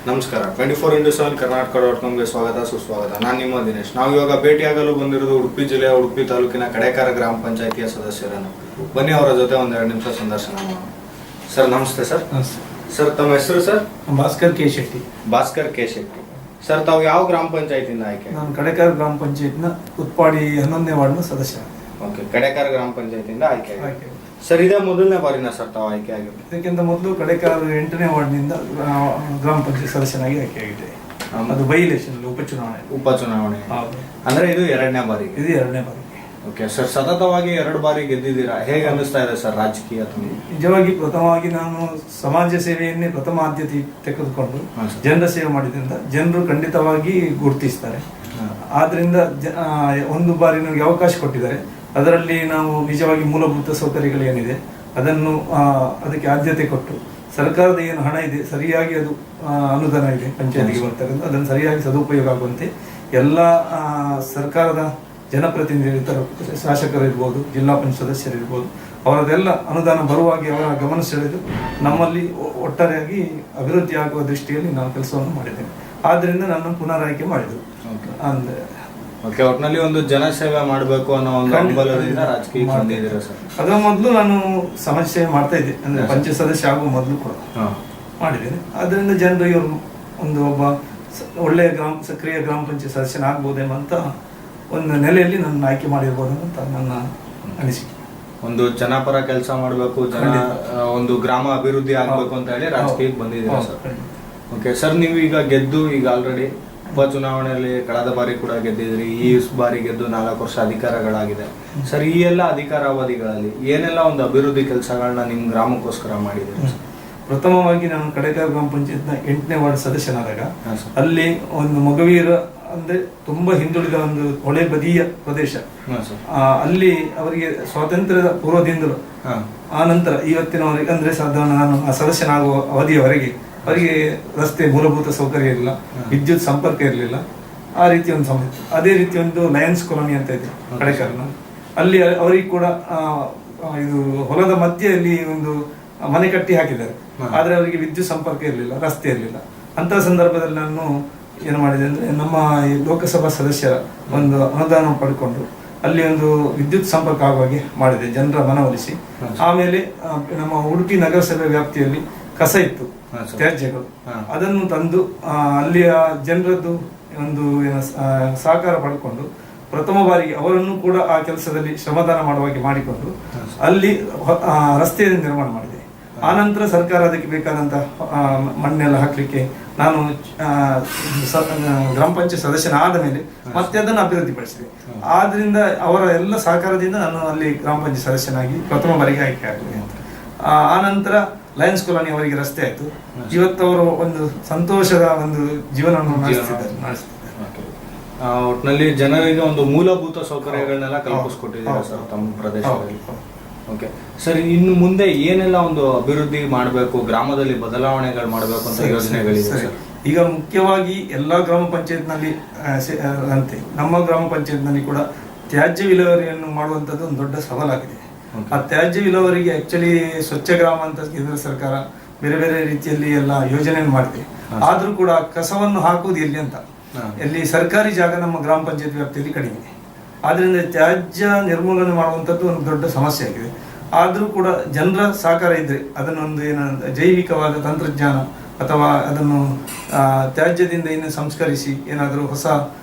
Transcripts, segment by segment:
ನಮಸ್ಕಾರ 24x7 ಕರ್ನಾಟಕ.comಗೆ ಸ್ವಾಗತ ಸುಸ್ವಾಗತ. ನಾನು ನಿಮ್ಮ ದಿನೇಶ್. ನಾವು ಇವಾಗ ಭೇಟಿಯಾಗಲು ಬಂದಿರೋದು ಉಡುಪಿ ಜಿಲ್ಲೆಯ ಉಡುಪಿ ತಾಲೂಕಿನ ಕಡೆಕಾರ ಗ್ರಾಮ ಪಂಚಾಯಿತಿಯ ಸದಸ್ಯರನ್ನು. ಬನ್ನಿ ಅವರ ಜೊತೆ ಒಂದೆರಡು ನಿಮಿಷ ಸಂದರ್ಶನ ಮಾಡೋಣ. ಸರ್ ನಮಸ್ತೆ. ಸರ್ ಸರ್ ತಮ್ಮ ಹೆಸರು sir? Bhaskar K Shetty. Bhaskar K Shetty. Sir ತಾವು ಯಾವ ಗ್ರಾಮ ಪಂಚಾಯತಿಯಿಂದ ಆಯ್ಕೆ? ನಾನು ಕಡೆಕಾರ ಗ್ರಾಮ ಪಂಚಾಯತ್ನ ಉತ್ಪಾಡಿ 11ನೇ ವಾರ್ಡ್ನ ಸದಸ್ಯ. ಓಕೆ, ಕಡೆಕಾರ ಗ್ರಾಮ ಪಂಚಾಯತಿಯಿಂದ ಆಯ್ಕೆ. ಸರ್ ಇದೇ ಮೊದಲನೇ ಬಾರಿನ ಸರ್ ತಾವು ಆಯ್ಕೆ ಆಗಿದ್ದು? ಇದಕ್ಕಿಂತ ಮೊದಲು ಕಡೆಕಾರ 8ನೇ ವಾರ್ಡ್ನಿಂದ ಗ್ರಾಮ ಪಂಚಾಯತ್ ಸದಸ್ಯನಾಗಿ ಆಯ್ಕೆಯಾಗಿದೆ. ಅದು ಬೈ ಎಲೆಕ್ಷನ್ ಉಪಚುನಾವಣೆ ಅಂದ್ರೆ ಇದು ಎರಡನೇ ಬಾರಿ. ಇದು ಎರಡನೇ ಬಾರಿ. ಓಕೆ ಸರ್, ಸತತವಾಗಿ 2 ಬಾರಿ ಗೆದ್ದಿದ್ದೀರಾ. ಹೇಗೆ ಅನ್ನಿಸ್ತಾ ಇದೆ ಸರ್ ರಾಜಕೀಯ? ನಿಜವಾಗಿ ಪ್ರಥಮವಾಗಿ ನಾನು ಸಮಾಜ ಸೇವೆಯನ್ನೇ ಪ್ರಥಮ ಆದ್ಯತೆ ತೆಗೆದುಕೊಂಡು ಜನರ ಸೇವೆ ಮಾಡಿದ್ರಿಂದ ಜನರು ಖಂಡಿತವಾಗಿ ಗುರುತಿಸ್ತಾರೆ. ಆದ್ರಿಂದ ಒಂದು ಬಾರಿ ನಮಗೆ ಅವಕಾಶ ಕೊಟ್ಟಿದ್ದಾರೆ. ಅದರಲ್ಲಿ ನಾವು ನಿಜವಾಗಿ ಮೂಲಭೂತ ಸೌಕರ್ಯಗಳು ಏನಿದೆ ಅದನ್ನು ಅದಕ್ಕೆ ಆದ್ಯತೆ ಕೊಟ್ಟು ಸರ್ಕಾರದ ಏನು ಹಣ ಇದೆ ಸರಿಯಾಗಿ ಅದು ಅನುದಾನ ಇದೆ ಪಂಚಾಯತಿಗೆ ಬರ್ತಕ್ಕಂಥ ಅದನ್ನು ಸರಿಯಾಗಿ ಸದುಪಯೋಗ ಆಗುವಂತೆ ಎಲ್ಲ ಸರ್ಕಾರದ ಜನಪ್ರತಿನಿಧಿಗಳು, ಶಾಸಕರಿರ್ಬೋದು, ಜಿಲ್ಲಾ ಪಂಚಾಯತ್ ಸದಸ್ಯರಿರ್ಬೋದು, ಅವರದೆಲ್ಲ ಅನುದಾನ ಬರುವಾಗಿ ಅವರ ಗಮನ ಸೆಳೆದು ನಮ್ಮಲ್ಲಿ ಒಟ್ಟಾರೆಯಾಗಿ ಅಭಿವೃದ್ಧಿ ಆಗುವ ದೃಷ್ಟಿಯಲ್ಲಿ ನಾನು ಕೆಲಸವನ್ನು ಮಾಡಿದ್ದೇನೆ. ಆದ್ದರಿಂದ ನನ್ನ ಪುನರಾಯ್ಕೆ ಮಾಡಿದರು. ಅಂದ್ರೆ ಒಟ್ಟಿನಲ್ಲಿ ಒಂದು ಜನಸೇವೆ ಮಾಡಬೇಕು ಅನ್ನೋ ಒಂದು ಹಂಬಲದಿಂದ ರಾಜಕೀಯ ಬಂದಿದ್ದೀರಾ ಸರ್? ಅದರ ಮೊದಲು ನಾನು ಸಮಾಜ ಸೇವೆ ಮಾಡ್ತಾ ಇದ್ದೆ. ಅಂದ್ರೆ ಪಂಚಾಯತ್ ಸದಸ್ಯ ಆಗುವ ಮೊದಲು ಕೂಡ ಮಾಡಿದ್ದೇನೆ. ಅದರಿಂದ ಜನರು ಇವರು ಒಬ್ಬ ಒಳ್ಳೆಯ ಸಕ್ರಿಯ ಗ್ರಾಮ ಪಂಚಾಯತ್ ಸದಸ್ಯನಾಗಬಹುದೇನಂತ ಒಂದು ನೆಲೆಯಲ್ಲಿ ನನ್ನ ಆಯ್ಕೆ ಮಾಡಿರ್ಬೋದು ಅಂತ ನನ್ನ ಅನಿಸಿಕೆ. ಒಂದು ಜನಪರ ಕೆಲಸ ಮಾಡಬೇಕು, ಒಂದು ಗ್ರಾಮ ಅಭಿವೃದ್ಧಿ ಆಗ್ಬೇಕು ಅಂತ ಹೇಳಿ ರಾಜಕೀಯಕ್ಕೆ ಬಂದಿದ್ದೀರಾ ಸರ್? ಓಕೆ ಸರ್, ನೀವು ಈಗ ಗೆದ್ದು ಈಗ ಆಲ್ರೆಡಿ ಉಪಚುನಾವಣೆಯಲ್ಲಿ ಕಳೆದ ಬಾರಿ ಕೂಡ ಗೆದ್ದಿದ್ರಿ. ಈ ಬಾರಿ ಗೆದ್ದು 4 ವರ್ಷ ಅಧಿಕಾರಗಳಾಗಿದೆ ಸರ್. ಈ ಎಲ್ಲ ಅಧಿಕಾರಾವಧಿಗಳಲ್ಲಿ ಏನೆಲ್ಲ ಒಂದು ಅಭಿವೃದ್ಧಿ ಕೆಲಸಗಳನ್ನ ನಿಮ್ ಗ್ರಾಮಕ್ಕೋಸ್ಕರ ಮಾಡಿದ್ದೀರಿ? ಪ್ರಥಮವಾಗಿ ನಾನು ಕಡೆಕಾರ ಗ್ರಾಮ ಪಂಚಾಯತ್ನ 8ನೇ ವಾರ್ಡ್ ಸದಸ್ಯನಾದಾಗ ಅಲ್ಲಿ ಒಂದು ಮಗುವೀರ ಅಂದ್ರೆ ತುಂಬಾ ಹಿಂದುಳಿದ ಒಂದು ಹೊಳೆ ಬದಿಯ ಪ್ರದೇಶ. ಅಲ್ಲಿ ಅವರಿಗೆ ಸ್ವಾತಂತ್ರ್ಯದ ಪೂರ್ವದಿಂದಲೂ ಆ ನಂತರ ಇವತ್ತಿನವರೆಗೆ ಅಂದ್ರೆ ಸಾಧಾರಣ ನಾನು ಸದಸ್ಯನಾಗುವ ಅವಧಿಯವರೆಗೆ ಅವರಿಗೆ ರಸ್ತೆ ಮೂಲಭೂತ ಸೌಕರ್ಯ ಇರಲಿಲ್ಲ, ವಿದ್ಯುತ್ ಸಂಪರ್ಕ ಇರಲಿಲ್ಲ. ಆ ರೀತಿ ಒಂದು ಸಮಸ್ಯೆ. ಅದೇ ರೀತಿ ಒಂದು ಲಯನ್ಸ್ ಕಾಲೋನಿ ಅಂತ ಇದೆ ಕಡೆಕಾರನ, ಅಲ್ಲಿ ಅವರಿಗೆ ಕೂಡ ಇದು ಹೊಲದ ಮಧ್ಯೆಯಲ್ಲಿ ಒಂದು ಮನೆ ಕಟ್ಟಿ ಹಾಕಿದ್ದಾರೆ. ಆದ್ರೆ ಅವರಿಗೆ ವಿದ್ಯುತ್ ಸಂಪರ್ಕ ಇರಲಿಲ್ಲ, ರಸ್ತೆ ಇರಲಿಲ್ಲ. ಅಂತ ಸಂದರ್ಭದಲ್ಲಿ ನಾನು ಏನು ಮಾಡಿದೆ ಅಂದ್ರೆ ನಮ್ಮ ಲೋಕಸಭಾ ಸದಸ್ಯರ ಒಂದು ಅನುದಾನ ಪಡ್ಕೊಂಡು ಅಲ್ಲಿ ಒಂದು ವಿದ್ಯುತ್ ಸಂಪರ್ಕ ಆಗುವ ಹಾಗೆ ಮಾಡಿದೆ, ಜನರ ಮನವೊಲಿಸಿ. ಆಮೇಲೆ ನಮ್ಮ ಉಡುಪಿ ನಗರಸಭೆ ವ್ಯಾಪ್ತಿಯಲ್ಲಿ ಕಸ ಇತ್ತು, ತ್ಯಾಜ್ಯಗಳು, ಅದನ್ನು ತಂದು ಅಲ್ಲಿಯ ಜನರದ್ದು ಒಂದು ಸಹಕಾರ ಪಡ್ಕೊಂಡು ಪ್ರಥಮ ಬಾರಿಗೆ ಅವರನ್ನು ಕೂಡ ಆ ಕೆಲಸದಲ್ಲಿ ಶ್ರಮದಾನ ಮಾಡುವಾಗೆ ಮಾಡಿಕೊಂಡು ಅಲ್ಲಿ ರಸ್ತೆಯನ್ನು ನಿರ್ಮಾಣ ಮಾಡಿದೆ. ಆನಂತರ ಸರ್ಕಾರ ಅದಕ್ಕೆ ಬೇಕಾದಂತಹ ಮಣ್ಣೆಲ್ಲ ಹಾಕ್ಲಿಕ್ಕೆ ನಾನು ಗ್ರಾಮ ಪಂಚಾಯತ್ ಸದಸ್ಯನಾದ ಮೇಲೆ ಮತ್ತೆ ಅದನ್ನು ಅಭಿವೃದ್ಧಿಪಡಿಸಿದೆ. ಆದ್ರಿಂದ ಅವರ ಎಲ್ಲ ಸಹಕಾರದಿಂದ ನಾನು ಅಲ್ಲಿ ಗ್ರಾಮ ಪಂಚಾಯತ್ ಸದಸ್ಯನಾಗಿ ಪ್ರಥಮ ಬಾರಿಗೆ ಆಯ್ಕೆ ಆಗಲಿ ಅಂತ. ಆನಂತರ ಲಯನ್ಸ್ ಕಾಲೋನಿ ಅವರಿಗೆ ರಸ್ತೆ ಆಯ್ತು. ಇವತ್ತು ಅವರು ಒಂದು ಸಂತೋಷದ ಒಂದು ಜೀವನವನ್ನು ನಡೆಸ್ತಿದ್ದಾರೆ. ಒಟ್ಟಿನಲ್ಲಿ ಜನರಿಗೆ ಒಂದು ಮೂಲಭೂತ ಸೌಕರ್ಯಗಳನ್ನೆಲ್ಲ ಕಲ್ಪಿಸ್ಕೊಟ್ಟಿದ್ದಾರೆ ಸರ್ ತಮ್ಮ ಪ್ರದೇಶದಲ್ಲಿ. ಓಕೆ ಸರ್, ಇನ್ನು ಮುಂದೆ ಏನೆಲ್ಲ ಒಂದು ಅಭಿವೃದ್ಧಿ ಮಾಡಬೇಕು, ಗ್ರಾಮದಲ್ಲಿ ಬದಲಾವಣೆಗಳು ಮಾಡಬೇಕು ಅಂತ ಯೋಜನೆಗಳಿದೆ ಸರ್? ಈಗ ಮುಖ್ಯವಾಗಿ ಎಲ್ಲಾ ಗ್ರಾಮ ಪಂಚಾಯತ್ನಲ್ಲಿ ಅಂತೆ ನಮ್ಮ ಗ್ರಾಮ ಪಂಚಾಯತ್ನಲ್ಲಿ ಕೂಡ ತ್ಯಾಜ್ಯ ವಿಲೇವಾರಿಯನ್ನು ಮಾಡುವಂತದ್ದು ಒಂದು ದೊಡ್ಡ ಸವಾಲಾಗಿದೆ. ಆ ತ್ಯಾಜ್ಯ ವಿಲೇವಾರಿಗೆ ಆಕ್ಚುಲಿ ಸ್ವಚ್ಛ ಗ್ರಾಮ ಅಂತ ಕೇಂದ್ರ ಸರ್ಕಾರ ಬೇರೆ ಬೇರೆ ರೀತಿಯಲ್ಲಿ ಎಲ್ಲ ಯೋಜನೆಯನ್ನು ಮಾಡಿದೆ. ಆದ್ರೂ ಕೂಡ ಕಸವನ್ನು ಹಾಕುವುದು ಎಲ್ಲಿ ಅಂತ, ಎಲ್ಲಿ ಸರ್ಕಾರಿ ಜಾಗ ನಮ್ಮ ಗ್ರಾಮ ಪಂಚಾಯತ್ ವ್ಯಾಪ್ತಿಯಲ್ಲಿ ಕಡಿಮೆ. ಆದ್ರಿಂದ ತ್ಯಾಜ್ಯ ನಿರ್ಮೂಲನೆ ಮಾಡುವಂಥದ್ದು ಒಂದು ದೊಡ್ಡ ಸಮಸ್ಯೆ ಆಗಿದೆ. ಆದ್ರೂ ಕೂಡ ಜನರ ಸಹಕಾರ ಇದ್ರೆ ಅದನ್ನೊಂದು ಜೈವಿಕವಾದ ತಂತ್ರಜ್ಞಾನ ಅಥವಾ ಅದನ್ನು ತ್ಯಾಜ್ಯದಿಂದ ಇನ್ನು ಸಂಸ್ಕರಿಸಿ ಏನಾದರೂ ಹೊಸ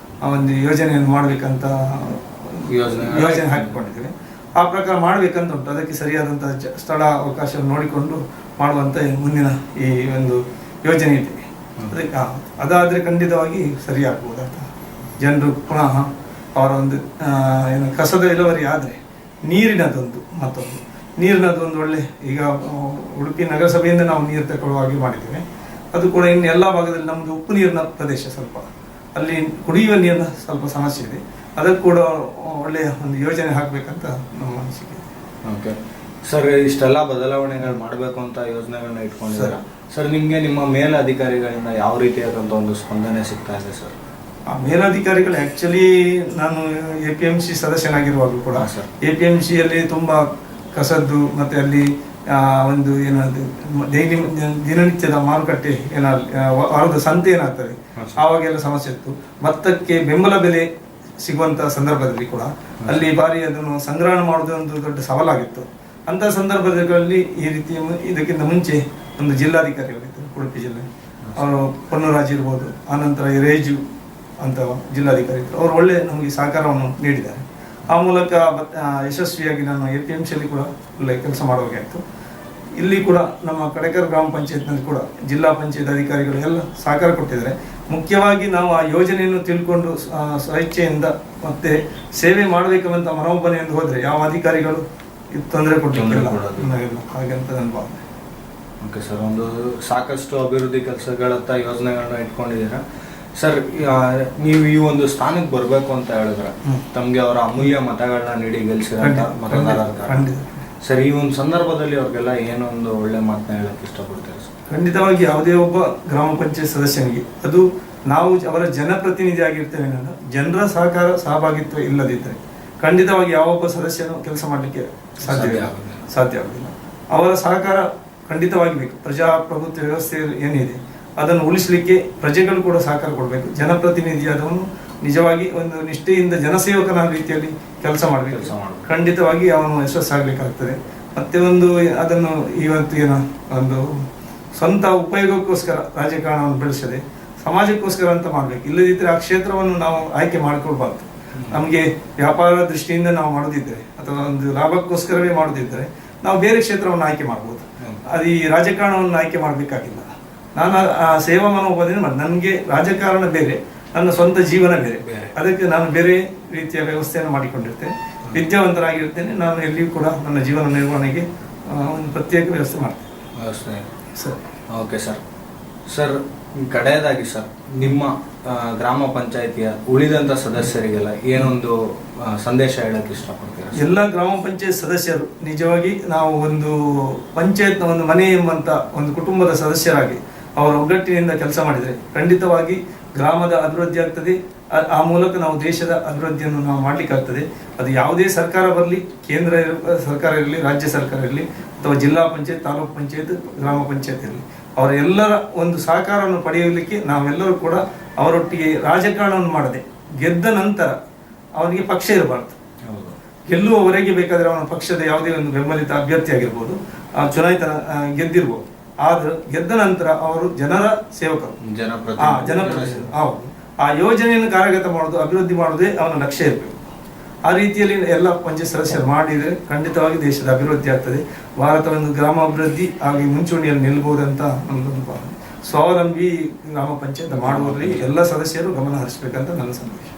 ಒಂದು ಯೋಜನೆಯನ್ನು ಮಾಡಬೇಕಂತ ಯೋಜನೆ ಹಾಕಿಕೊಂಡಿದ್ದೇವೆ. ಆ ಪ್ರಕಾರ ಮಾಡ್ಬೇಕಂತ ಉಂಟು. ಅದಕ್ಕೆ ಸರಿಯಾದಂತಹ ಸ್ಥಳ ಅವಕಾಶ ನೋಡಿಕೊಂಡು ಮಾಡುವಂತ ಮುಂದಿನ ಈ ಒಂದು ಯೋಜನೆ ಇದೆ. ಅದಕ್ಕೆ ಅದಾದ್ರೆ ಖಂಡಿತವಾಗಿ ಸರಿಯಾಗಬಹುದಂತ. ಜನರು ಪುನಃ ಅವರ ಒಂದು ಕಸದ ವಿಲೇವಾರಿ ಆದ್ರೆ ನೀರಿನದೊಂದು ನೀರಿನದೊಂದು ಒಳ್ಳೆ, ಈಗ ಉಡುಪಿ ನಗರಸಭೆಯಿಂದ ನಾವು ನೀರು ತಗೊಳ್ಳುವ ಹಾಗೆ ಮಾಡಿದ್ದೇವೆ. ಅದು ಕೂಡ ಇನ್ನು ಎಲ್ಲ ಭಾಗದಲ್ಲಿ ನಮ್ದು ಉಪ್ಪು ನೀರಿನ ಪ್ರದೇಶ, ಸ್ವಲ್ಪ ಅಲ್ಲಿ ಕುಡಿಯುವ ನೀರಿನ ಸ್ವಲ್ಪ ಸಮಸ್ಯೆ ಇದೆ. ಅದಕ್ಕೆ ಕೂಡ ಒಳ್ಳೆಯ ಒಂದು ಯೋಜನೆ ಹಾಕ್ಬೇಕಂತ ನಮ್ಮ ಅನಿಸಿಕೆ. ಓಕೆ ಸರ್, ಇಷ್ಟೆಲ್ಲ ಬದಲಾವಣೆಗಳು ಮಾಡಬೇಕು ಅಂತ ಯೋಜನೆಗಳನ್ನ ಇಟ್ಕೊಂಡಿದ್ದಾರೆ ಸರ್. ನಿಮ್ಗೆ ನಿಮ್ಮ ಮೇಲಧಿಕಾರಿಗಳಿಂದ ಯಾವ ರೀತಿಯಾದಂಥ ಒಂದು ಸ್ಪಂದನೆ ಸಿಗ್ತಾ ಇದೆ ಸರ್? ಮೇಲಧಿಕಾರಿಗಳು ಆಕ್ಚುಲಿ ನಾನು APMC ಸದಸ್ಯನಾಗಿರುವಾಗಲೂ ಕೂಡ APMCಯಲ್ಲಿ ತುಂಬಾ ಕಸದ್ದು ಮತ್ತೆ ಅಲ್ಲಿ ಒಂದು ಏನದು ದಿನನಿತ್ಯದ ಮಾರುಕಟ್ಟೆ ವಾರದ ಸಂತೆ ಏನಾಗ್ತದೆ ಆವಾಗೆಲ್ಲ ಸಮಸ್ಯೆ ಇತ್ತು. ಭತ್ತಕ್ಕೆ ಬೆಂಬಲ ಬೆಲೆ ಸಿಗುವಂತ ಸಂದರ್ಭದಲ್ಲಿ ಕೂಡ ಅಲ್ಲಿ ಬಾರಿ ಅದನ್ನು ಸಂಗ್ರಹಣೆ ಮಾಡುವುದು ಒಂದು ದೊಡ್ಡ ಸವಾಲಾಗಿತ್ತು. ಅಂತ ಸಂದರ್ಭದಲ್ಲಿ ಈ ರೀತಿ ಇದಕ್ಕಿಂತ ಮುಂಚೆ ಒಂದು ಜಿಲ್ಲಾಧಿಕಾರಿಗಳಿದ್ದರು ಉಡುಪಿ ಜಿಲ್ಲೆ, ಅವರು ಪೊನ್ನರಾಜ್ ಇರ್ಬೋದು, ಆನಂತರ ರೇಜು ಅಂತ ಜಿಲ್ಲಾಧಿಕಾರಿ ಇದ್ದರು. ಅವರು ಒಳ್ಳೆ ನಮಗೆ ಸಹಕಾರವನ್ನು ನೀಡಿದ್ದಾರೆ. ಆ ಮೂಲಕ ಯಶಸ್ವಿಯಾಗಿ ನಾನು APMCಯಲ್ಲಿ ಕೂಡ ಒಳ್ಳೆ ಕೆಲಸ ಮಾಡಬೇಕಾಯಿತು. ಇಲ್ಲಿ ಕೂಡ ನಮ್ಮ ಕಡೆಕರ್ ಗ್ರಾಮ ಪಂಚಾಯತ್ನಲ್ಲಿ ಕೂಡ ಜಿಲ್ಲಾ ಪಂಚಾಯತ್ ಅಧಿಕಾರಿಗಳು ಎಲ್ಲ ಸಹಕಾರ ಕೊಟ್ಟಿದ್ದಾರೆ. ಮುಖ್ಯವಾಗಿ ನಾವು ಆ ಯೋಜನೆಯನ್ನು ತಿಳ್ಕೊಂಡು ಸ್ವಇಚ್ಛೆಯಿಂದ ಮತ್ತೆ ಸೇವೆ ಮಾಡಬೇಕಂತ ಮನೋಭಾವನೆಯಿಂದ ಹೋದರೆ ಯಾವ ಅಧಿಕಾರಿಗಳು ತೊಂದರೆ ಕೊಟ್ಟಿಲ್ಲ ಹಾಗಂತ ನನ್ನ ಭಾವನೆ. ಓಕೆ ಸರ್, ಒಂದು ಸಾಕಷ್ಟು ಅಭಿವೃದ್ಧಿ ಕೆಲಸಗಳತ್ತ ಯೋಜನೆಗಳನ್ನ ಇಟ್ಕೊಂಡಿದ್ದೀರಾ ಸರ್. ನೀವು ಈ ಒಂದು ಸ್ಥಾನಕ್ಕೆ ಬರಬೇಕು ಅಂತ ಹೇಳಿದ್ರೆ ತಮಗೆ ಅವರ ಅಮೂಲ್ಯ ಮತಗಳನ್ನ ನೀಡಿ ಗೆಲ್ಸಿರಂತ ಮತದಾರರು ಸರ್, ಈ ಒಂದು ಸಂದರ್ಭದಲ್ಲಿ ಅವ್ರಿಗೆಲ್ಲ ಏನೊಂದು ಒಳ್ಳೆ ಮಾತನ್ನ ಹೇಳಕ್ಕೆ ಇಷ್ಟಪಡ್ತಾರೆ ಸರ್? ಖಂಡಿತವಾಗಿ ಯಾವುದೇ ಒಬ್ಬ ಗ್ರಾಮ ಪಂಚಾಯತ್ ಸದಸ್ಯನಿಗೆ ಅದು ನಾವು ಅವರ ಜನಪ್ರತಿನಿಧಿ ಆಗಿರ್ತೇವೆ, ಜನರ ಸಹಕಾರ ಸಹಭಾಗಿತ್ವ ಇಲ್ಲದಿದ್ದರೆ ಖಂಡಿತವಾಗಿ ಯಾವೊಬ್ಬ ಸದಸ್ಯನು ಕೆಲಸ ಮಾಡಲಿಕ್ಕೆ ಸಾಧ್ಯ ಆಗುದಿಲ್ಲ. ಅವರ ಸಹಕಾರ ಖಂಡಿತವಾಗಿ ಬೇಕು. ಪ್ರಜಾಪ್ರಭುತ್ವ ವ್ಯವಸ್ಥೆ ಏನಿದೆ ಅದನ್ನು ಉಳಿಸಲಿಕ್ಕೆ ಪ್ರಜೆಗಳು ಕೂಡ ಸಹಕಾರ ಕೊಡಬೇಕು. ಜನಪ್ರತಿನಿಧಿಯಾದವನು ನಿಜವಾಗಿ ಒಂದು ನಿಷ್ಠೆಯಿಂದ ಜನಸೇವಕನ ರೀತಿಯಲ್ಲಿ ಕೆಲಸ ಮಾಡಬೇಕು. ಖಂಡಿತವಾಗಿ ಅವನು ಯಶಸ್ಸಾಗಲಿಕ್ಕಾಗ್ತದೆ. ಮತ್ತೆ ಅದನ್ನು ಇವತ್ತು ಒಂದು ಸ್ವಂತ ಉಪಯೋಗಕ್ಕೋಸ್ಕರ ರಾಜಕಾರಣವನ್ನು ಬೆಳೆಸದೆ ಸಮಾಜಕ್ಕೋಸ್ಕರ ಅಂತ ಮಾಡಬೇಕು. ಇಲ್ಲದಿದ್ದರೆ ಆ ಕ್ಷೇತ್ರವನ್ನು ನಾವು ಆಯ್ಕೆ ಮಾಡಿಕೊಳ್ಬಾರ್ದು. ನಮಗೆ ವ್ಯಾಪಾರ ದೃಷ್ಟಿಯಿಂದ ನಾವು ಮಾಡೋದಿದ್ದರೆ ಅಥವಾ ಒಂದು ಲಾಭಕ್ಕೋಸ್ಕರವೇ ಮಾಡೋದಿದ್ದರೆ ನಾವು ಬೇರೆ ಕ್ಷೇತ್ರವನ್ನು ಆಯ್ಕೆ ಮಾಡ್ಬೋದು. ಅದು ಈ ರಾಜಕಾರಣವನ್ನು ಆಯ್ಕೆ ಮಾಡಬೇಕಾಗಿಲ್ಲ. ನಾನು ಆ ಸೇವಾ ಮನೋಭಾವನೆ ನನಗೆ ರಾಜಕಾರಣ ಬೇರೆ, ನನ್ನ ಸ್ವಂತ ಜೀವನ ಬೇರೆ. ಅದಕ್ಕೆ ನಾನು ಬೇರೆ ರೀತಿಯ ವ್ಯವಸ್ಥೆಯನ್ನು ಮಾಡಿಕೊಂಡಿರ್ತೇನೆ. ವಿದ್ಯಾವಂತರಾಗಿರ್ತೇನೆ. ನಾನು ಎಲ್ಲಿಯೂ ಕೂಡ ನನ್ನ ಜೀವನ ನಿರ್ವಹಣೆಗೆ ಒಂದು ಪ್ರತ್ಯೇಕ ವ್ಯವಸ್ಥೆ ಮಾಡ್ತೇನೆ ಸರ್. Okay sir. ಸರ್, ಕಡೆಯದಾಗಿ ಸರ್, ನಿಮ್ಮ ಗ್ರಾಮ ಪಂಚಾಯಿತಿಯ ಉಳಿದಂತ ಸದಸ್ಯರಿಗೆಲ್ಲ ಏನೊಂದು ಸಂದೇಶ ಹೇಳಕ್ಕೆ ಇಷ್ಟಪಡ್ತೀರಾ? ಎಲ್ಲ ಗ್ರಾಮ ಪಂಚಾಯತ್ ಸದಸ್ಯರು ನಿಜವಾಗಿ ನಾವು ಒಂದು ಪಂಚಾಯತ್ನ ಒಂದು ಮನೆ ಎಂಬಂತ ಒಂದು ಕುಟುಂಬದ ಸದಸ್ಯರಾಗಿ ಅವರ ಒಗ್ಗಟ್ಟಿನಿಂದ ಕೆಲಸ ಮಾಡಿದರೆ ಖಂಡಿತವಾಗಿ ಗ್ರಾಮದ ಅಭಿವೃದ್ಧಿ ಆಗ್ತದೆ. ಆ ಮೂಲಕ ನಾವು ದೇಶದ ಅಭಿವೃದ್ಧಿಯನ್ನು ನಾವು ಮಾಡಲಿಕ್ಕಾಗ್ತದೆ. ಅದು ಯಾವುದೇ ಸರ್ಕಾರ ಬರಲಿ, ಕೇಂದ್ರ ಸರ್ಕಾರ ಇರಲಿ, ರಾಜ್ಯ ಸರ್ಕಾರ ಇರಲಿ, ಅಥವಾ ಜಿಲ್ಲಾ ಪಂಚಾಯತ್, ತಾಲೂಕು ಪಂಚಾಯತ್, ಗ್ರಾಮ ಪಂಚಾಯತ್ ಇರಲಿ, ಅವರ ಎಲ್ಲರ ಒಂದು ಸಹಕಾರವನ್ನು ಪಡೆಯಲಿಕ್ಕೆ ನಾವೆಲ್ಲರೂ ಕೂಡ ಅವರೊಟ್ಟಿಗೆ ರಾಜಕಾರಣವನ್ನು ಮಾಡದೆ ಗೆದ್ದ ನಂತರ ಅವನಿಗೆ ಪಕ್ಷ ಇರಬಾರ್ದು. ಗೆಲ್ಲುವವರೆಗೆ ಬೇಕಾದರೆ ಅವನ ಪಕ್ಷದ ಯಾವುದೇ ಒಂದು ಬೆಂಬಲಿತ ಅಭ್ಯರ್ಥಿ ಆಗಿರ್ಬೋದು, ಚುನಾಯಿತ ಗೆದ್ದಿರ್ಬೋದು. ಆದ್ರೆ ಗೆದ್ದ ನಂತರ ಅವರು ಜನರ ಸೇವಕರು, ಜನಪ್ರತಿನಿಧಿ. ಹೌದು, ಆ ಯೋಜನೆಯನ್ನು ಕಾರ್ಯಗತ ಮಾಡೋದು, ಅಭಿವೃದ್ಧಿ ಮಾಡೋದೇ ಅವನ ಲಕ್ಷ್ಯ ಇರಬೇಕು. ಆ ರೀತಿಯಲ್ಲಿ ಎಲ್ಲ ಪಂಚಾಯತ್ ಸದಸ್ಯರು ಮಾಡಿದರೆ ಖಂಡಿತವಾಗಿ ದೇಶದ ಅಭಿವೃದ್ಧಿ ಆಗ್ತದೆ. ಭಾರತ ಒಂದು ಗ್ರಾಮಾಭಿವೃದ್ಧಿ ಆಗಿ ಮುಂಚೂಣಿಯಲ್ಲಿ ನಿಲ್ಬಹುದಂತ ನಮ್ಮದೊಂದು ಭಾವನೆ. ಸ್ವಾವಲಂಬಿ ಗ್ರಾಮ ಪಂಚಾಯತ್ ಮಾಡುವಲ್ಲಿ ಎಲ್ಲ ಸದಸ್ಯರು ಗಮನ ಹರಿಸಬೇಕಂತ ನನ್ನ ಸಂದೇಶ.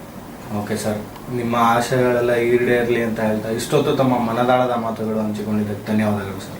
ಓಕೆ ಸರ್, ನಿಮ್ಮ ಆಶಯಗಳೆಲ್ಲ ಈಡೇರಲಿ ಅಂತ ಹೇಳ್ತಾ ಇಷ್ಟೊತ್ತು ತಮ್ಮ ಮನದಾಳದ ಮಾತುಗಳು ಹಂಚಿಕೊಂಡಿದ್ದಕ್ಕೆ ಧನ್ಯವಾದಗಳು ಸರ್.